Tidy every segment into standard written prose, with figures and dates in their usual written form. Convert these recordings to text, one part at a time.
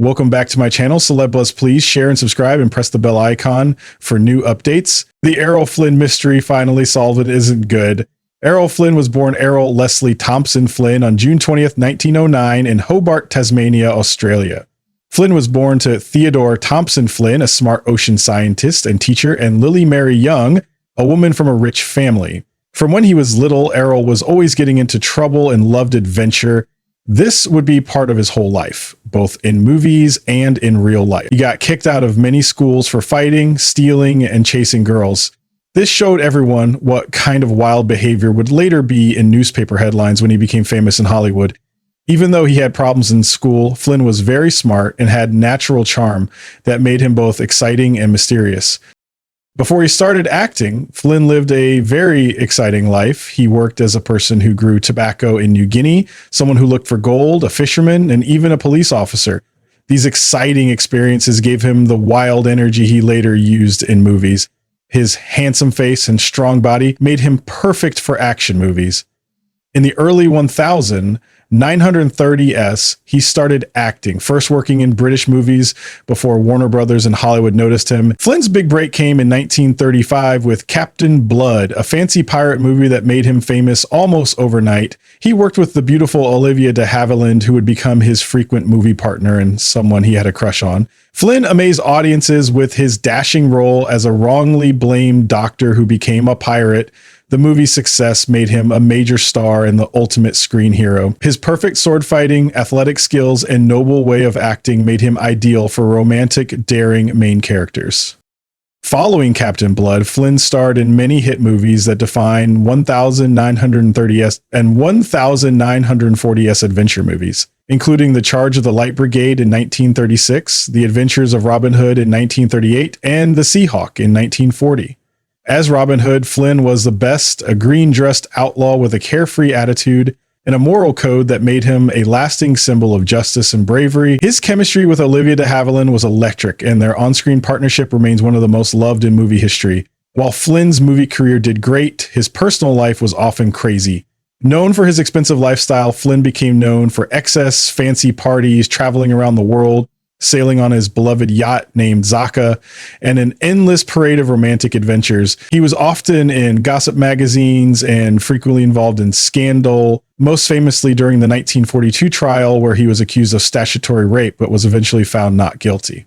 Welcome back to my channel. Celeb Buzz, please share and subscribe and press the bell icon for new updates. The Errol Flynn mystery finally solved. It isn't good. Errol Flynn was born Errol Leslie Thompson Flynn on June 20th, 1909 in Hobart, Tasmania, Australia. Flynn was born to Theodore Thompson Flynn, a smart ocean scientist and teacher, and Lily Mary Young, a woman from a rich family. From when he was little, Errol was always getting into trouble and loved adventure. This would be part of his whole life, both in movies and in real life. He got kicked out of many schools for fighting, stealing, and chasing girls. This showed everyone what kind of wild behavior would later be in newspaper headlines when he became famous in Hollywood. Even though he had problems in school, Flynn was very smart and had natural charm that made him both exciting and mysterious. Before he started acting, Flynn lived a very exciting life. He worked as a person who grew tobacco in New Guinea, someone who looked for gold, a fisherman, and even a police officer. These exciting experiences gave him the wild energy he later used in movies. His handsome face and strong body made him perfect for action movies. In the early 1930s, he started acting, first working in British movies before Warner Brothers and Hollywood noticed him. Flynn's big break came in 1935 with Captain Blood, a fancy pirate movie that made him famous almost overnight. He worked with the beautiful Olivia de Havilland, who would become his frequent movie partner and someone he had a crush on. Flynn amazed audiences with his dashing role as a wrongly blamed doctor who became a pirate. The movie's success made him a major star and the ultimate screen hero. His perfect sword fighting, athletic skills, and noble way of acting made him ideal for romantic, daring main characters. Following Captain Blood, Flynn starred in many hit movies that define 1930s and 1940s adventure movies, including The Charge of the Light Brigade in 1936, The Adventures of Robin Hood in 1938, and The Seahawk in 1940. As Robin Hood, Flynn was the best, a green-dressed outlaw with a carefree attitude and a moral code that made him a lasting symbol of justice and bravery. His chemistry with Olivia de Havilland was electric, and their on-screen partnership remains one of the most loved in movie history. While Flynn's movie career did great, his personal life was often crazy. Known for his expensive lifestyle, Flynn became known for excess, fancy parties, traveling around the world, sailing on his beloved yacht named Zaka, and an endless parade of romantic adventures. He was often in gossip magazines and frequently involved in scandal, most famously during the 1942 trial where he was accused of statutory rape but was eventually found not guilty.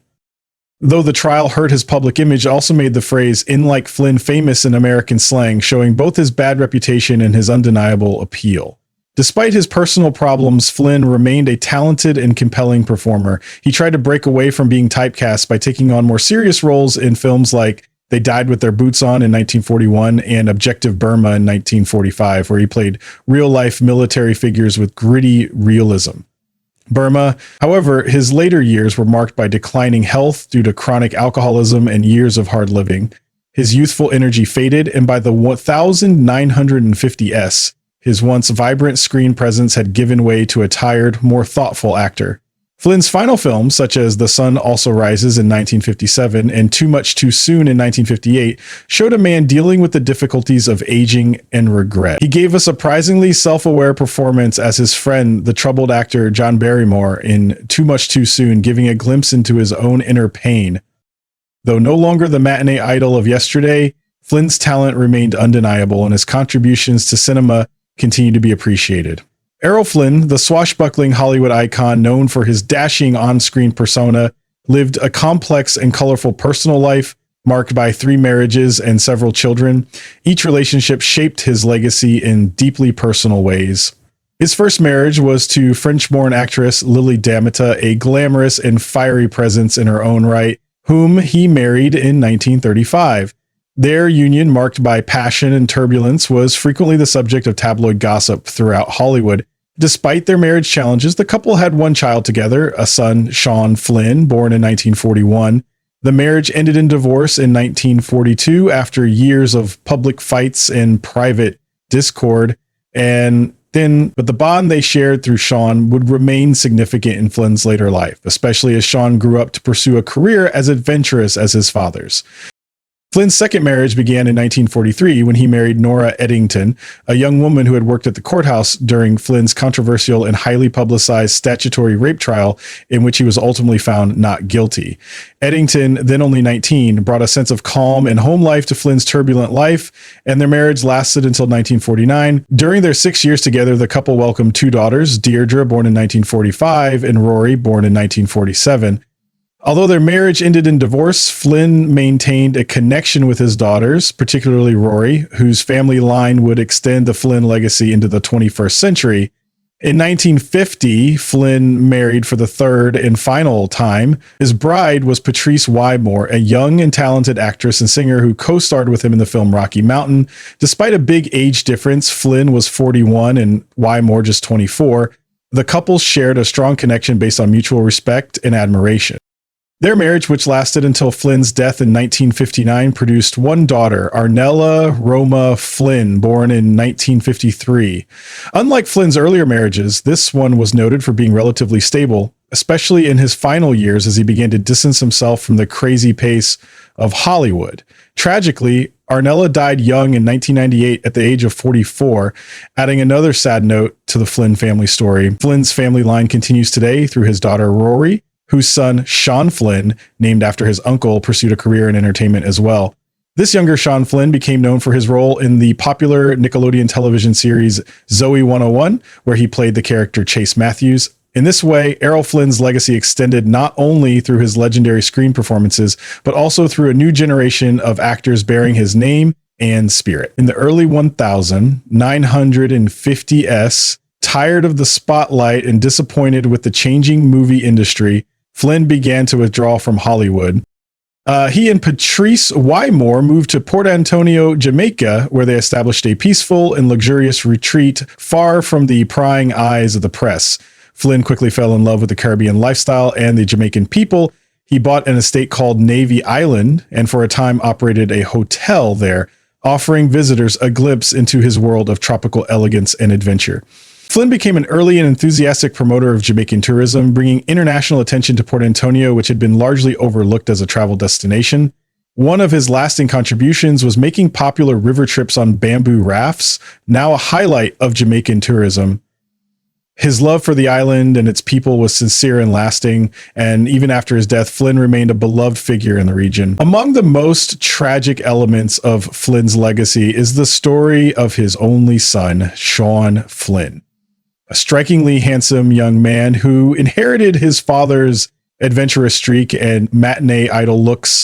Though the trial hurt his public image, it also made the phrase "in like Flynn" famous in American slang, showing both his bad reputation and his undeniable appeal. Despite his personal problems, Flynn remained a talented and compelling performer. He tried to break away from being typecast by taking on more serious roles in films like They Died with Their Boots On in 1941 and Objective Burma in 1945, where he played real-life military figures with gritty realism. Burma, however, his later years were marked by declining health due to chronic alcoholism and years of hard living. His youthful energy faded, and by the 1950s, his once vibrant screen presence had given way to a tired, more thoughtful actor. Flynn's final films, such as The Sun Also Rises in 1957 and Too Much Too Soon in 1958, showed a man dealing with the difficulties of aging and regret. He gave a surprisingly self-aware performance as his friend, the troubled actor John Barrymore, in Too Much Too Soon, giving a glimpse into his own inner pain. Though no longer the matinee idol of yesterday, Flynn's talent remained undeniable, and his contributions to cinema continue to be appreciated. Errol Flynn, the swashbuckling Hollywood icon known for his dashing on-screen persona, lived a complex and colorful personal life marked by 3 marriages and several children. Each relationship shaped his legacy in deeply personal ways. His first marriage was to French-born actress Lily Damita, a glamorous and fiery presence in her own right, whom he married in 1935. Their union, marked by passion and turbulence, was frequently the subject of tabloid gossip throughout Hollywood. Despite their marriage challenges, the couple had one child together, a son, Sean Flynn, born in 1941. The marriage ended in divorce in 1942 after years of public fights and private discord, but the bond they shared through Sean would remain significant in Flynn's later life, especially as Sean grew up to pursue a career as adventurous as his father's. Flynn's second marriage began in 1943 when he married Nora Eddington, a young woman who had worked at the courthouse during Flynn's controversial and highly publicized statutory rape trial, in which he was ultimately found not guilty. Eddington, then only 19, brought a sense of calm and home life to Flynn's turbulent life, and their marriage lasted until 1949. During their 6 years together, the couple welcomed two daughters, Deirdre, born in 1945, and Rory, born in 1947. Although their marriage ended in divorce, Flynn maintained a connection with his daughters, particularly Rory, whose family line would extend the Flynn legacy into the 21st century. In 1950, Flynn married for the third and final time. His bride was Patrice Wymore, a young and talented actress and singer who co-starred with him in the film Rocky Mountain. Despite a big age difference, Flynn was 41 and Wymore just 24. The couple shared a strong connection based on mutual respect and admiration. Their marriage, which lasted until Flynn's death in 1959, produced one daughter, Arnella Roma Flynn, born in 1953. Unlike Flynn's earlier marriages, this one was noted for being relatively stable, especially in his final years as he began to distance himself from the crazy pace of Hollywood. Tragically, Arnella died young in 1998 at the age of 44, adding another sad note to the Flynn family story. Flynn's family line continues today through his daughter Rory, whose son, Sean Flynn, named after his uncle, pursued a career in entertainment as well. This younger Sean Flynn became known for his role in the popular Nickelodeon television series Zoe 101, where he played the character Chase Matthews. In this way, Errol Flynn's legacy extended not only through his legendary screen performances, but also through a new generation of actors bearing his name and spirit. In the early 1950s, tired of the spotlight and disappointed with the changing movie industry, Flynn began to withdraw from Hollywood. He and Patrice Wymore moved to Port Antonio, Jamaica, where they established a peaceful and luxurious retreat far from the prying eyes of the press. Flynn quickly fell in love with the Caribbean lifestyle and the Jamaican people. He bought an estate called Navy Island and for a time operated a hotel there, offering visitors a glimpse into his world of tropical elegance and adventure. Flynn became an early and enthusiastic promoter of Jamaican tourism, bringing international attention to Port Antonio, which had been largely overlooked as a travel destination. One of his lasting contributions was making popular river trips on bamboo rafts, now a highlight of Jamaican tourism. His love for the island and its people was sincere and lasting, and even after his death, Flynn remained a beloved figure in the region. Among the most tragic elements of Flynn's legacy is the story of his only son, Sean Flynn, a strikingly handsome young man who inherited his father's adventurous streak and matinee idol looks.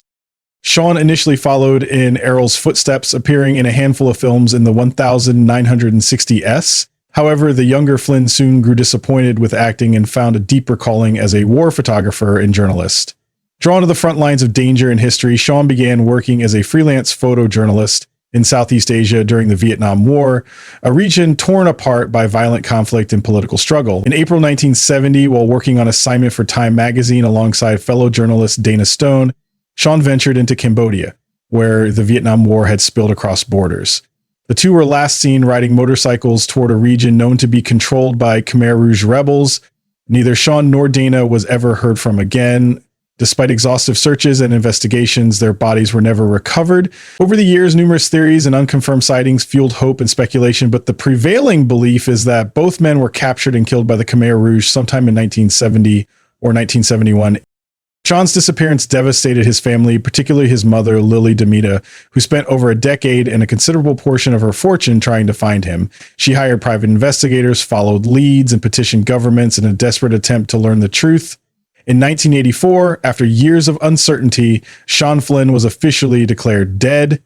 Sean initially followed in Errol's footsteps, appearing in a handful of films in the 1960s. However, the younger Flynn soon grew disappointed with acting and found a deeper calling as a war photographer and journalist. Drawn to the front lines of danger and history, Sean began working as a freelance photojournalist in Southeast Asia during the Vietnam War, a region torn apart by violent conflict and political struggle. In April 1970, while working on assignment for Time magazine alongside fellow journalist Dana Stone, Sean ventured into Cambodia, where the Vietnam War had spilled across borders. The two were last seen riding motorcycles toward a region known to be controlled by Khmer Rouge rebels. Neither Sean nor Dana was ever heard from again. Despite exhaustive searches and investigations, their bodies were never recovered. Over the years, numerous theories and unconfirmed sightings fueled hope and speculation, but the prevailing belief is that both men were captured and killed by the Khmer Rouge sometime in 1970 or 1971. Sean's disappearance devastated his family, particularly his mother, Lily Demita, who spent over a decade and a considerable portion of her fortune trying to find him. She hired private investigators, followed leads, and petitioned governments in a desperate attempt to learn the truth. In 1984, after years of uncertainty, Sean Flynn was officially declared dead.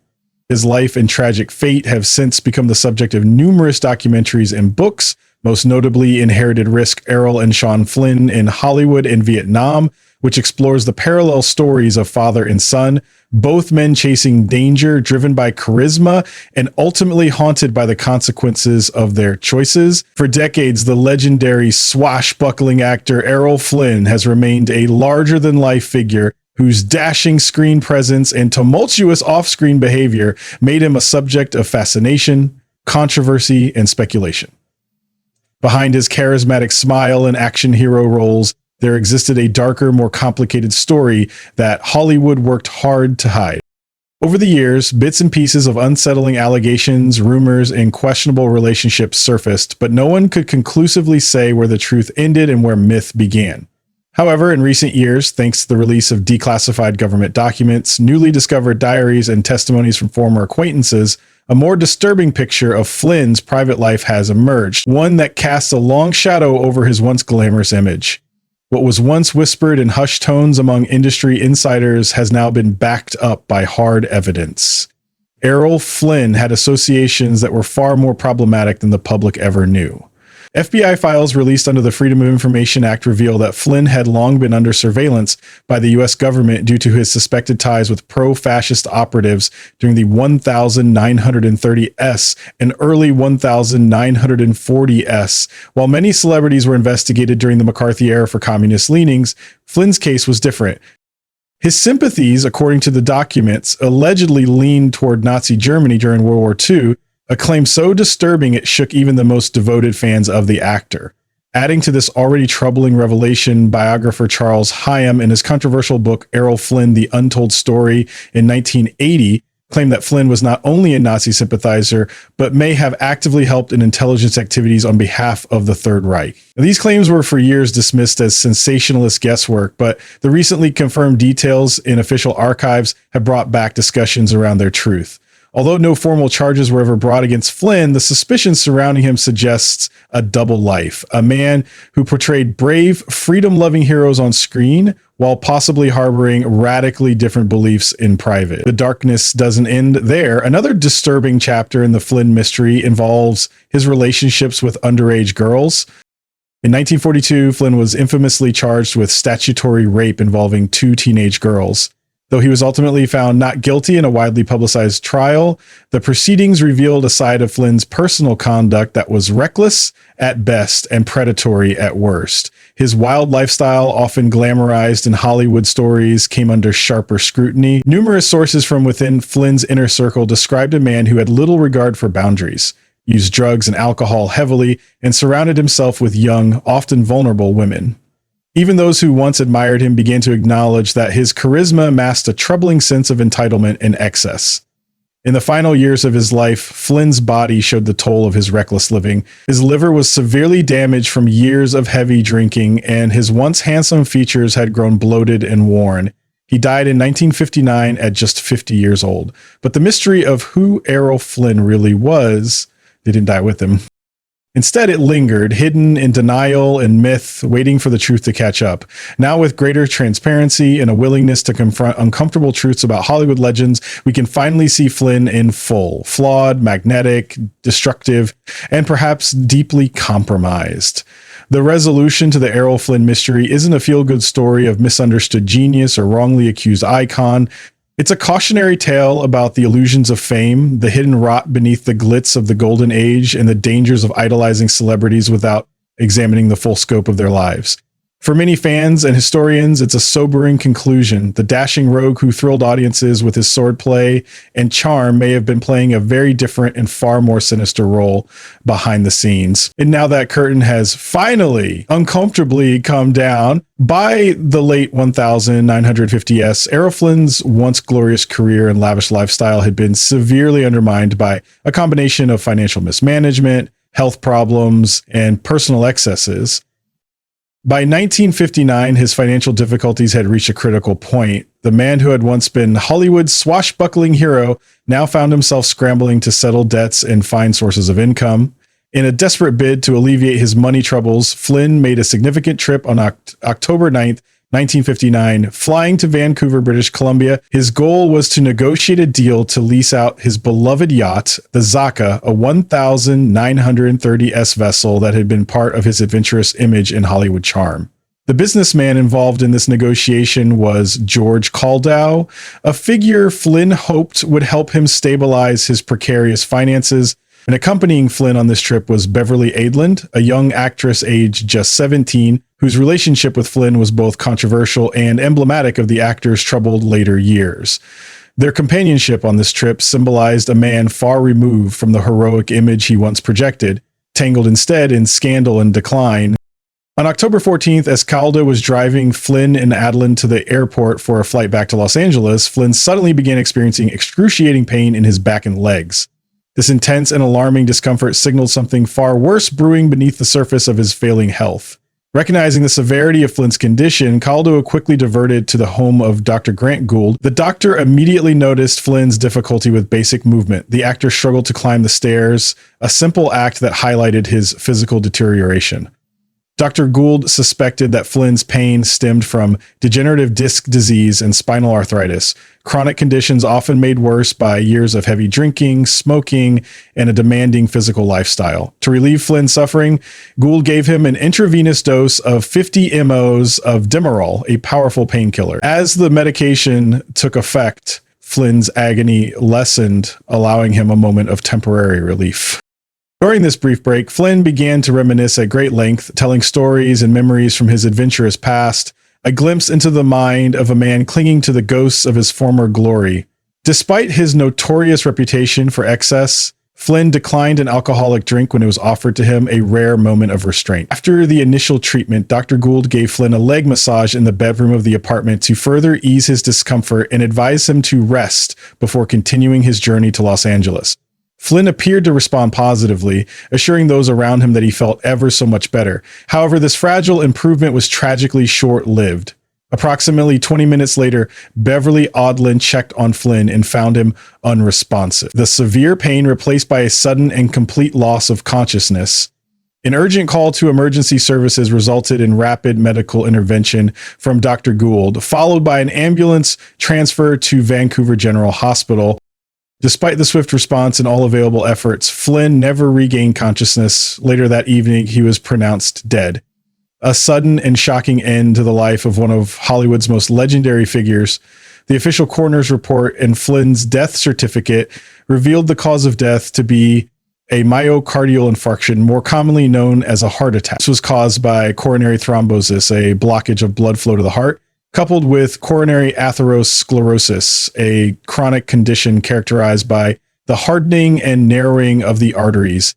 His life and tragic fate have since become the subject of numerous documentaries and books, most notably Inherited Risk: Errol and Sean Flynn in Hollywood and Vietnam, which explores the parallel stories of father and son, both men chasing danger, driven by charisma, and ultimately haunted by the consequences of their choices. For decades, the legendary swashbuckling actor Errol Flynn has remained a larger-than-life figure whose dashing screen presence and tumultuous off-screen behavior made him a subject of fascination, controversy, and speculation. Behind his charismatic smile and action hero roles, there existed a darker, more complicated story that Hollywood worked hard to hide. Over the years, bits and pieces of unsettling allegations, rumors, and questionable relationships surfaced, but no one could conclusively say where the truth ended and where myth began. However, in recent years, thanks to the release of declassified government documents, newly discovered diaries, and testimonies from former acquaintances, a more disturbing picture of Flynn's private life has emerged, one that casts a long shadow over his once glamorous image. What was once whispered in hushed tones among industry insiders has now been backed up by hard evidence. Errol Flynn had associations that were far more problematic than the public ever knew. FBI files released under the Freedom of Information Act reveal that Flynn had long been under surveillance by the U.S. government due to his suspected ties with pro-fascist operatives during the 1930s and early 1940s. While many celebrities were investigated during the McCarthy era for communist leanings, Flynn's case was different. His sympathies, according to the documents, allegedly leaned toward Nazi Germany during World War II, a claim so disturbing it shook even the most devoted fans of the actor. Adding to this already troubling revelation, biographer Charles Hyam, in his controversial book Errol Flynn, The Untold Story in 1980, claimed that Flynn was not only a Nazi sympathizer, but may have actively helped in intelligence activities on behalf of the Third Reich. Now, these claims were for years dismissed as sensationalist guesswork, but the recently confirmed details in official archives have brought back discussions around their truth. Although no formal charges were ever brought against Flynn, the suspicion surrounding him suggests a double life, a man who portrayed brave, freedom-loving heroes on screen while possibly harboring radically different beliefs in private. The darkness doesn't end there. Another disturbing chapter in the Flynn mystery involves his relationships with underage girls. In 1942, Flynn was infamously charged with statutory rape involving 2 teenage girls. Though he was ultimately found not guilty in a widely publicized trial, the proceedings revealed a side of Flynn's personal conduct that was reckless at best and predatory at worst. His wild lifestyle, often glamorized in Hollywood stories, came under sharper scrutiny. Numerous sources from within Flynn's inner circle described a man who had little regard for boundaries, used drugs and alcohol heavily, and surrounded himself with young, often vulnerable women. Even those who once admired him began to acknowledge that his charisma masked a troubling sense of entitlement and excess. In the final years of his life, Flynn's body showed the toll of his reckless living. His liver was severely damaged from years of heavy drinking, and his once handsome features had grown bloated and worn. He died in 1959 at just 50 years old. But the mystery of who Errol Flynn really was didn't die with him. Instead, it lingered, hidden in denial and myth, waiting for the truth to catch up. Now, with greater transparency and a willingness to confront uncomfortable truths about Hollywood legends, we can finally see Flynn in full, flawed, magnetic, destructive, and perhaps deeply compromised. The resolution to the Errol Flynn mystery isn't a feel-good story of misunderstood genius or wrongly accused icon. It's a cautionary tale about the illusions of fame, the hidden rot beneath the glitz of the golden age, and the dangers of idolizing celebrities without examining the full scope of their lives. For many fans and historians, it's a sobering conclusion. The dashing rogue who thrilled audiences with his swordplay and charm may have been playing a very different and far more sinister role behind the scenes. And now that curtain has finally uncomfortably come down, by the late 1950s, Errol Flynn's once glorious career and lavish lifestyle had been severely undermined by a combination of financial mismanagement, health problems, and personal excesses. By 1959, his financial difficulties had reached a critical point. The man who had once been Hollywood's swashbuckling hero now found himself scrambling to settle debts and find sources of income. In a desperate bid to alleviate his money troubles, Flynn made a significant trip on October 9th, 1959, flying to Vancouver, British Columbia. His goal was to negotiate a deal to lease out his beloved yacht, the Zaka, a 1930s vessel that had been part of his adventurous image and Hollywood charm. The businessman involved in this negotiation was George Caldow, a figure Flynn hoped would help him stabilize his precarious finances. And accompanying Flynn on this trip was Beverly Aidland, a young actress aged just 17, whose relationship with Flynn was both controversial and emblematic of the actor's troubled later years. Their companionship on this trip symbolized a man far removed from the heroic image he once projected, tangled instead in scandal and decline. On October 14th, as Calda was driving Flynn and Adeline to the airport for a flight back to Los Angeles, Flynn suddenly began experiencing excruciating pain in his back and legs. This intense and alarming discomfort signaled something far worse brewing beneath the surface of his failing health. Recognizing the severity of Flynn's condition, Caldo quickly diverted to the home of Dr. Grant Gould. The doctor immediately noticed Flynn's difficulty with basic movement. The actor struggled to climb the stairs, a simple act that highlighted his physical deterioration. Dr. Gould suspected that Flynn's pain stemmed from degenerative disc disease and spinal arthritis, chronic conditions often made worse by years of heavy drinking, smoking, and a demanding physical lifestyle. To relieve Flynn's suffering, Gould gave him an intravenous dose of 50 mOs of Demerol, a powerful painkiller. As the medication took effect, Flynn's agony lessened, allowing him a moment of temporary relief. During this brief break, Flynn began to reminisce at great length, telling stories and memories from his adventurous past, a glimpse into the mind of a man clinging to the ghosts of his former glory. Despite his notorious reputation for excess, Flynn declined an alcoholic drink when it was offered to him, a rare moment of restraint. After the initial treatment, Dr. Gould gave Flynn a leg massage in the bedroom of the apartment to further ease his discomfort and advise him to rest before continuing his journey to Los Angeles. Flynn appeared to respond positively, assuring those around him that he felt ever so much better. However, this fragile improvement was tragically short-lived. Approximately 20 minutes later, Beverly Odlin checked on Flynn and found him unresponsive. The severe pain replaced by a sudden and complete loss of consciousness. An urgent call to emergency services resulted in rapid medical intervention from Dr. Gould, followed by an ambulance transfer to Vancouver General Hospital. Despite the swift response and all available efforts, Flynn never regained consciousness. Later that evening, he was pronounced dead. A sudden and shocking end to the life of one of Hollywood's most legendary figures. The official coroner's report and Flynn's death certificate revealed the cause of death to be a myocardial infarction, more commonly known as a heart attack. This was caused by coronary thrombosis, a blockage of blood flow to the heart, coupled with coronary atherosclerosis, a chronic condition characterized by the hardening and narrowing of the arteries.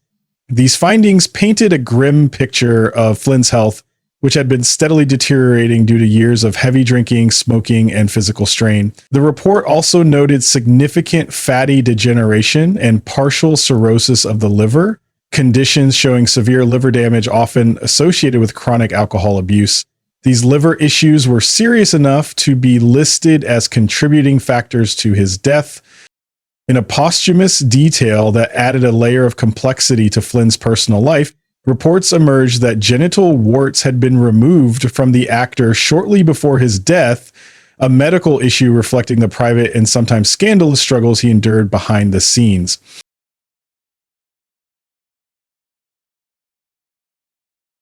These findings painted a grim picture of Flynn's health, which had been steadily deteriorating due to years of heavy drinking, smoking, and physical strain. The report also noted significant fatty degeneration and partial cirrhosis of the liver, conditions showing severe liver damage often associated with chronic alcohol abuse. These liver issues were serious enough to be listed as contributing factors to his death. In a posthumous detail that added a layer of complexity to Flynn's personal life, reports emerged that genital warts had been removed from the actor shortly before his death, a medical issue reflecting the private and sometimes scandalous struggles he endured behind the scenes.